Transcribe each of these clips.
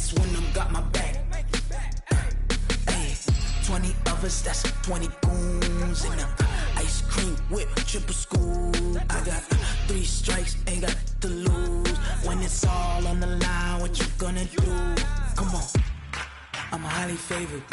That's when I'm got my back. Hey, 20 of us, that's 20 goons in the ice cream whip, triple scoop. I got 3 strikes, ain't got to lose. When it's all on the line, what you gonna do? Come on, I'm highly favored.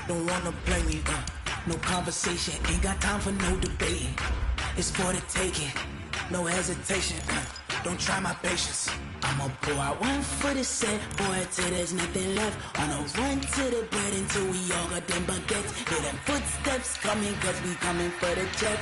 Don't wanna play me, no conversation, ain't got time for no debating. It's for the taking, no hesitation, don't try my patience. I'ma pour out one for the set, boy, till there's nothing left. On a run to the bread until we all got them baguettes. Hear them footsteps coming, cause we coming for the jet.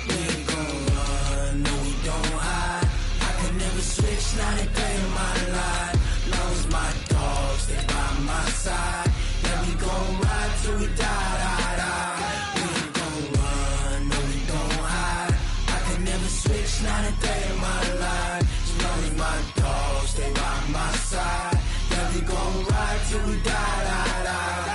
We ain't gon' run, no we don't hide. I can never switch, not a day in my life. Long as my dogs stay by my side. Yeah, we gon' ride till we die, die, die. We ain't gon' run, no we don't hide. I can never switch, not a day in my life. As long as my dogs stay by my side. Yeah, we gon' ride till we die, die, die.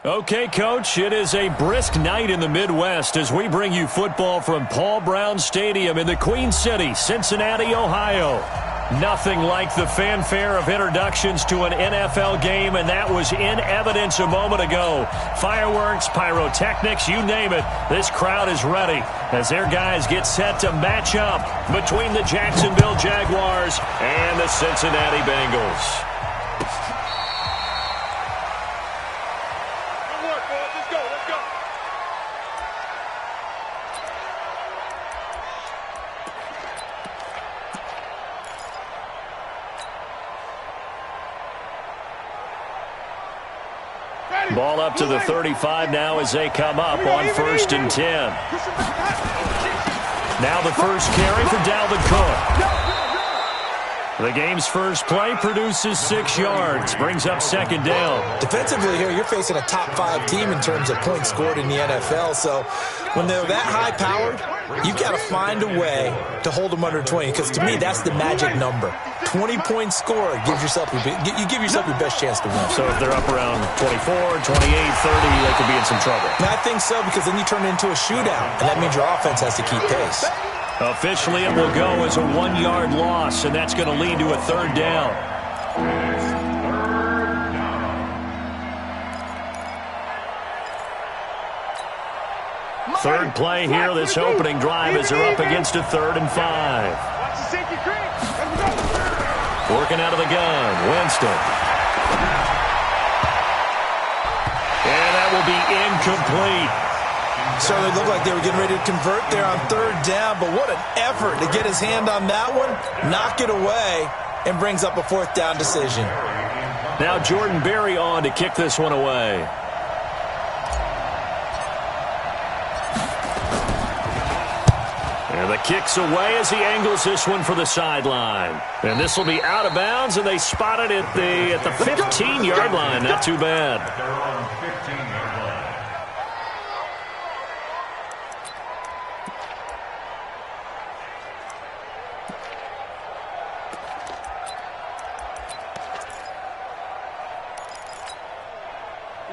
Okay, Coach, it is a brisk night in the Midwest as we bring you football from Paul Brown Stadium in the Queen City, Cincinnati, Ohio. Nothing like the fanfare of introductions to an NFL game, and that was in evidence a moment ago. Fireworks, pyrotechnics, you name it. This crowd is ready as their guys get set to match up between the Jacksonville Jaguars and the Cincinnati Bengals. Ball up to the 35 now as they come up on 1st and 10. Now the first carry for Dalvin Cook. The game's first play produces 6 yards, brings up 2nd down. Defensively here, you're facing a top 5 team in terms of points scored in the NFL. So when they're that high-powered, you've got to find a way to hold them under 20, because to me, that's the magic number. 20 points scored, you give yourself your best chance to win. So if they're up around 24, 28, 30, they could be in some trouble. And I think so, because then you turn it into a shootout, and that means your offense has to keep pace. Officially, it will go as a 1-yard loss, and that's going to lead to a 3rd down. Third play here, this opening drive as they're up against a 3rd and 5. Working out of the gun, Winston. And that will be incomplete. Certainly looked like they were getting ready to convert there on 3rd down, but what an effort to get his hand on that one, knock it away, and brings up a 4th down decision. Now Jordan Berry on to kick this one away. And the kick's away as he angles this one for the sideline. And this will be out of bounds, and they spot it at the 15-yard line. Not too bad.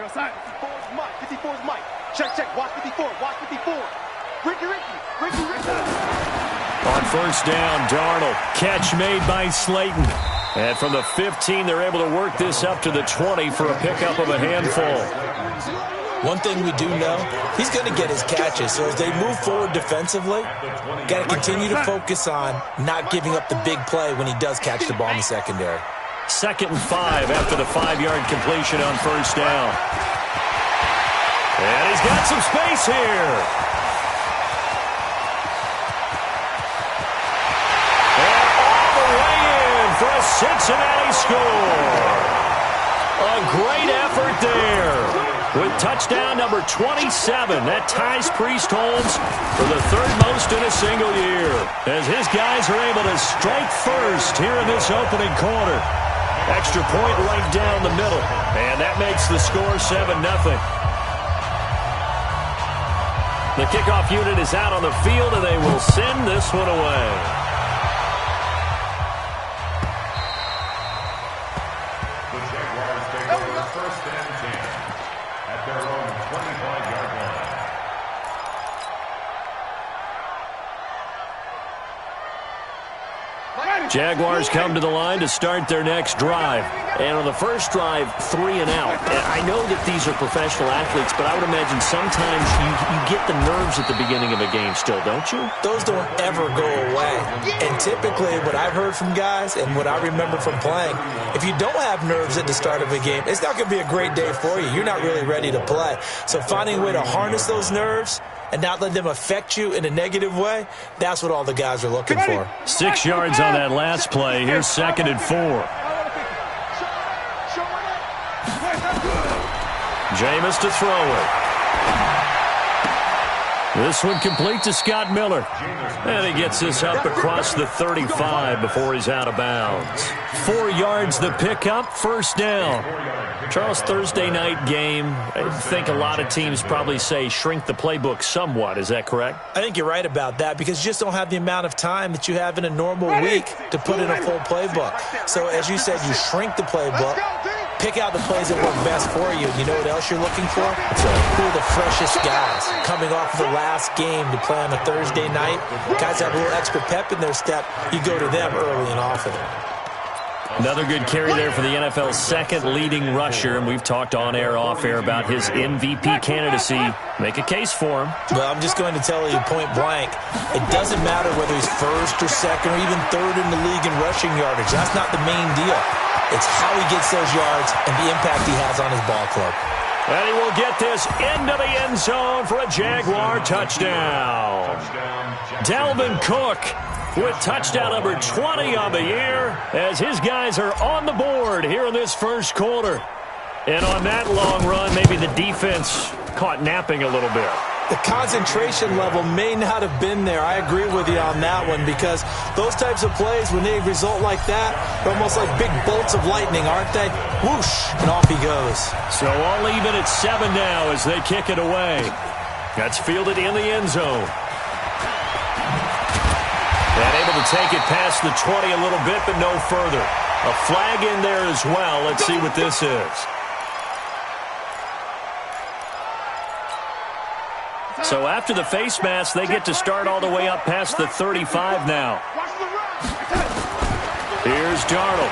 Outside, 54 is Mike. Check, watch 54, watch 54. Ricky. On 1st down, Darnold. Catch made by Slayton. And from the 15, they're able to work this up to the 20 for a pickup of a handful. One thing we do know, he's going to get his catches. So as they move forward defensively, got to continue to focus on not giving up the big play when he does catch the ball in the secondary. 2nd and 5 after the 5-yard completion on 1st down. And he's got some space here. And all the way in for a Cincinnati score. A great effort there. With touchdown number 27, that ties Priest Holmes for the 3rd most in a single year, as his guys are able to strike first here in this opening quarter. Extra point right down the middle. And that makes the score 7-0. The kickoff unit is out on the field, and they will send this one away. The Jaguars take over first and 10 at their own 25-yard line. Jaguars come to the line to start their next drive. And on the first drive, 3 and out. And I know that these are professional athletes, but I would imagine sometimes you get the nerves at the beginning of a game still, don't you? Those don't ever go away. And typically what I've heard from guys and what I remember from playing, if you don't have nerves at the start of a game, it's not going to be a great day for you. You're not really ready to play. So finding a way to harness those nerves and not let them affect you in a negative way, that's what all the guys are looking for. 6 yards on that last play. Here's 2nd and 4. Jameis to throw it. This one complete to Scott Miller. And he gets this up across the 35 before he's out of bounds. 4 yards the pickup, first down. Charles, Thursday night game, I think a lot of teams probably say shrink the playbook somewhat. Is that correct? I think you're right about that because you just don't have the amount of time that you have in a normal week to put in a full playbook. So as you said, you shrink the playbook, pick out the plays that work best for you. You know what else you're looking for? Who are the freshest guys coming off of the last game to play on a Thursday night? Guys have a little extra pep in their step. You go to them early and often. Another good carry there for the NFL's second leading rusher, and we've talked on air, off air about his MVP candidacy. Make a case for him. Well, I'm just going to tell you point blank, it doesn't matter whether he's first or second or even third in the league in rushing yardage. That's not the main deal. It's how he gets those yards and the impact he has on his ball club. And he will get this into the end zone for a Jaguar touchdown. Dalvin Cook with touchdown number 20 on the year as his guys are on the board here in this first quarter. And on that long run, maybe the defense caught napping a little bit. The concentration level may not have been there. I agree with you on that one because those types of plays, when they result like that, they're almost like big bolts of lightning, aren't they? Whoosh, and off he goes. So all even at 7 now as they kick it away. That's fielded in the end zone. And able to take it past the 20 a little bit, but no further. A flag in there as well. Let's see what this is. So after the face mask, they get to start all the way up past the 35 now. Here's Darnold.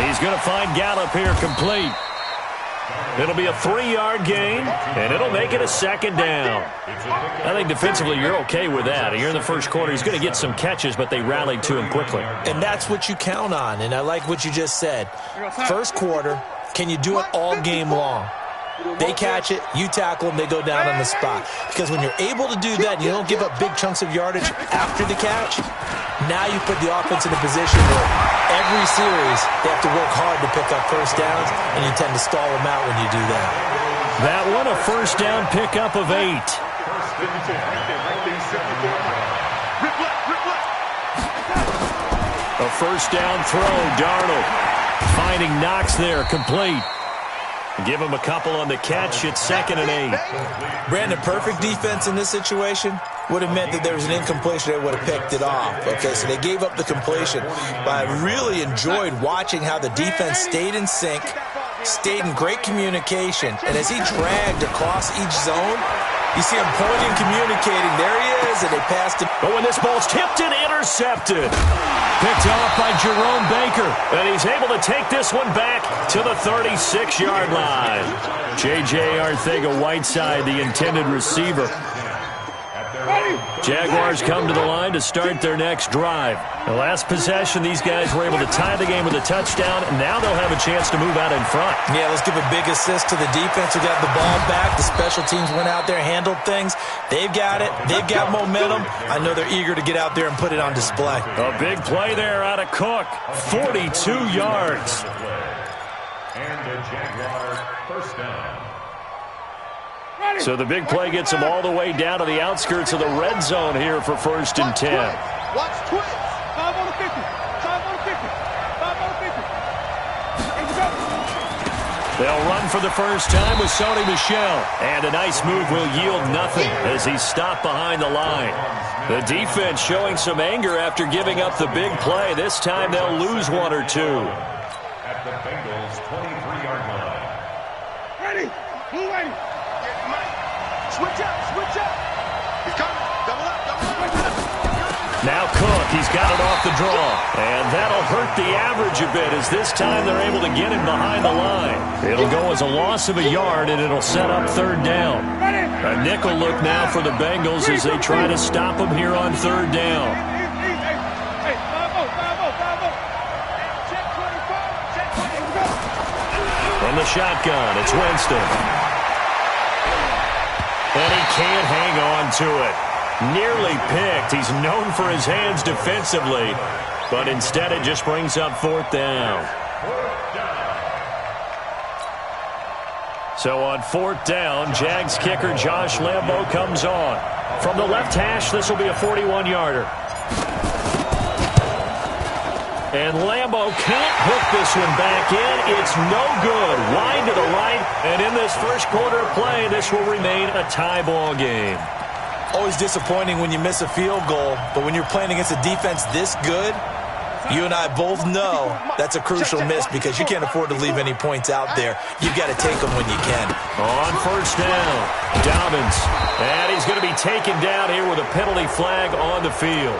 He's going to find Gallup here complete. It'll be a 3-yard gain, and it'll make it a second down. I think defensively you're okay with that. Here in the first quarter, he's going to get some catches, but they rallied to him quickly. And that's what you count on, and I like what you just said. First quarter, can you do it all game long? They catch it, you tackle them, they go down on the spot. Because when you're able to do that, you don't give up big chunks of yardage after the catch. Now you put the offense in a position where every series they have to work hard to pick up first downs, and you tend to stall them out when you do that. That one a first down pickup of 8. A first down throw, Darnold finding Knox there, complete. Give him a couple on the catch. It's 2nd and 8. Brandon, perfect defense in this situation would have meant that there was an incompletion. They would have picked it off. Okay, so they gave up the completion. But I really enjoyed watching how the defense stayed in sync, stayed in great communication. And as he dragged across each zone, you see him pointing, communicating. There he is, and they passed him. But when this ball's tipped and intercepted. Picked off by Jerome Baker. And he's able to take this one back to the 36-yard line. J.J. Arcega-Whiteside, the intended receiver. Jaguars come to the line to start their next drive. The last possession, these guys were able to tie the game with a touchdown, and now they'll have a chance to move out in front. Yeah, let's give a big assist to the defense who got the ball back. The special teams went out there, handled things. They've got it. They've got momentum. I know they're eager to get out there and put it on display. A big play there out of Cook. 42 yards. And the Jaguars first down. So the big play gets them all the way down to the outskirts of the red zone here for 1st and 10. Watch twist. 5 on the 50. 5 on the 50. 5 They'll run for the first time with Sony Michel. And a nice move will yield nothing as he's stopped behind the line. The defense showing some anger after giving up the big play. This time they'll lose one or two. At the Bengals' 23-yard line. Ready. Blue ready. Switch up. Switch up. He's coming. Double up. Double up. Now Cook, he's got it off the draw. And that'll hurt the average a bit as this time they're able to get him behind the line. It'll go as a loss of a yard, and it'll set up third down. A nickel look now for the Bengals as they try to stop him here on third down. From the shotgun, it's Winston. And he can't hang on to it. Nearly picked. He's known for his hands defensively, but instead it just brings up fourth down. So on fourth down, Jags kicker Josh Lambo comes on. From the left hash, this will be a 41-yarder. And Lambo can't hook this one back in. It's no good. Wide to the right. And in this first quarter of play, this will remain a tie ball game. Always disappointing when you miss a field goal, but when you're playing against a defense this good, you and I both know that's a crucial miss because you can't afford to leave any points out there. You've got to take them when you can. On first down, Dobbins. And he's going to be taken down here with a penalty flag on the field.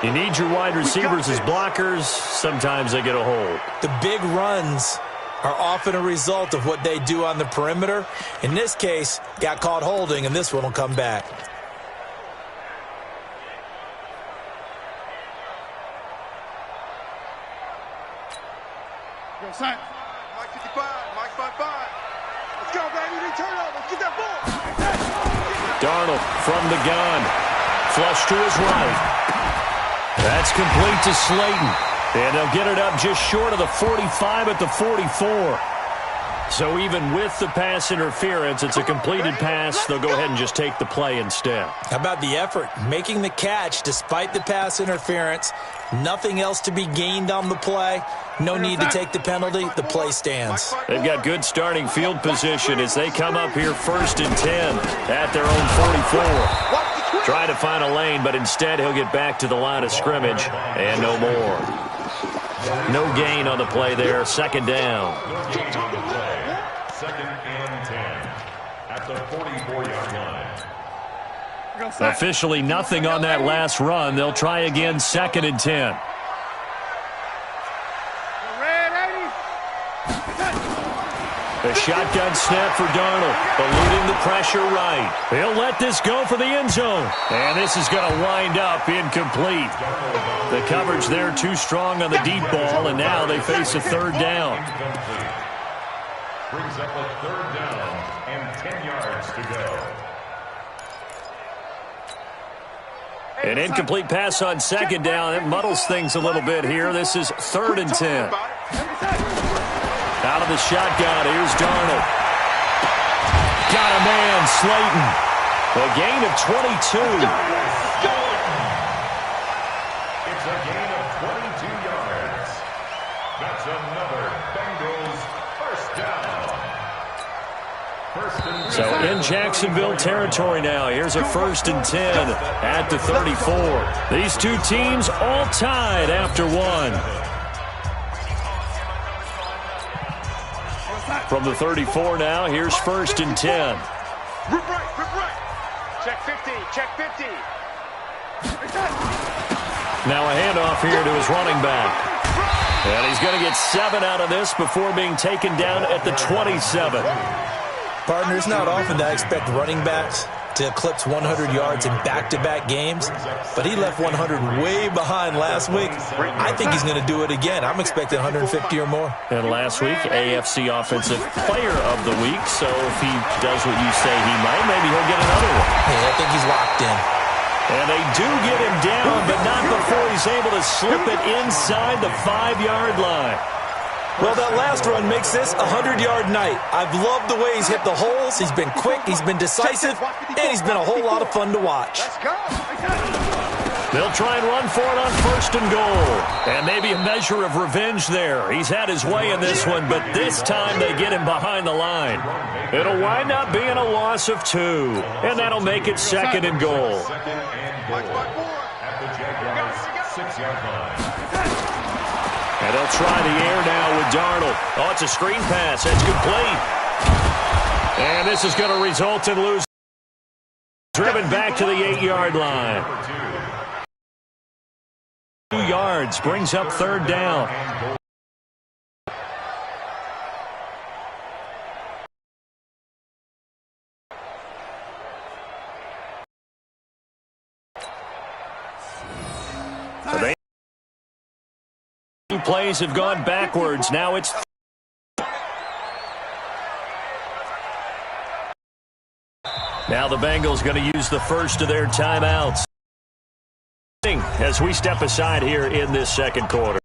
You need your wide receivers as blockers. Sometimes they get a hold. The big runs are often a result of what they do on the perimeter. In this case, got caught holding, and this one will come back. Mike 55, Mike 55. Let's go, baby. We turn over. Let's get that ball. Darnold from the gun. Flush to his right. That's complete to Slayton. And they'll get it up just short of the 45 at the 44. So even with the pass interference, it's a completed pass. They'll go ahead and just take the play instead. How about the effort? Making the catch despite the pass interference. Nothing else to be gained on the play. No need to take the penalty. The play stands. They've got good starting field position as they come up here 1st and 10 at their own 44. Try to find a lane, but instead he'll get back to the line of scrimmage and no more. No gain on the play there. Second down. Second and 10 at the 44-yard line. Officially nothing on that last run. They'll try again 2nd and 10. A shotgun snap for Darnold, eluding the pressure right. He'll let this go for the end zone. And this is going to wind up incomplete. The coverage there too strong on the deep ball, and now they face a third down. Brings up a third down and 10 yards to go. An incomplete pass on second down. It muddles things a little bit here. This is 3rd and 10. Out of the shotgun, here's Darnold. Got a man, Slayton. A gain of 22. It's a gain of 22 yards. That's another Bengals first down. First and 10. So in Jacksonville territory now. Here's a 1st and 10 at the 34. These two teams all tied after one. From the 34 now, here's 1st and 10. Rip right. Check 50, check 50. Now a handoff here to his running back. And he's going to get 7 out of this before being taken down at the 27. Partner, it's not often that I expect running backs to eclipse 100 yards in back-to-back games, but he left 100 way behind last week. I think he's going to do it again. I'm expecting 150 or more. And last week, AFC Offensive Player of the Week, so if he does what you say he might, maybe he'll get another one. Yeah, I think he's locked in. And they do get him down, but not before he's able to slip it inside the 5-yard line. Well, that last run makes this a 100-yard night. I've loved the way he's hit the holes. He's been quick, he's been decisive, and he's been a whole lot of fun to watch. Let's go. They'll try and run for it on 1st and goal. And maybe a measure of revenge there. He's had his way in this one, but this time they get him behind the line. It'll wind up being a loss of 2, and that'll make it 2nd and goal. And they'll try the air now with Darnold. Oh, it's a screen pass. That's complete. And this is going to result in losing. Driven back to the 8-yard line. 2 yards brings up 3rd down. Two plays have gone backwards. Now it's now the Bengals going to use the first of their timeouts as we step aside here in this 2nd quarter.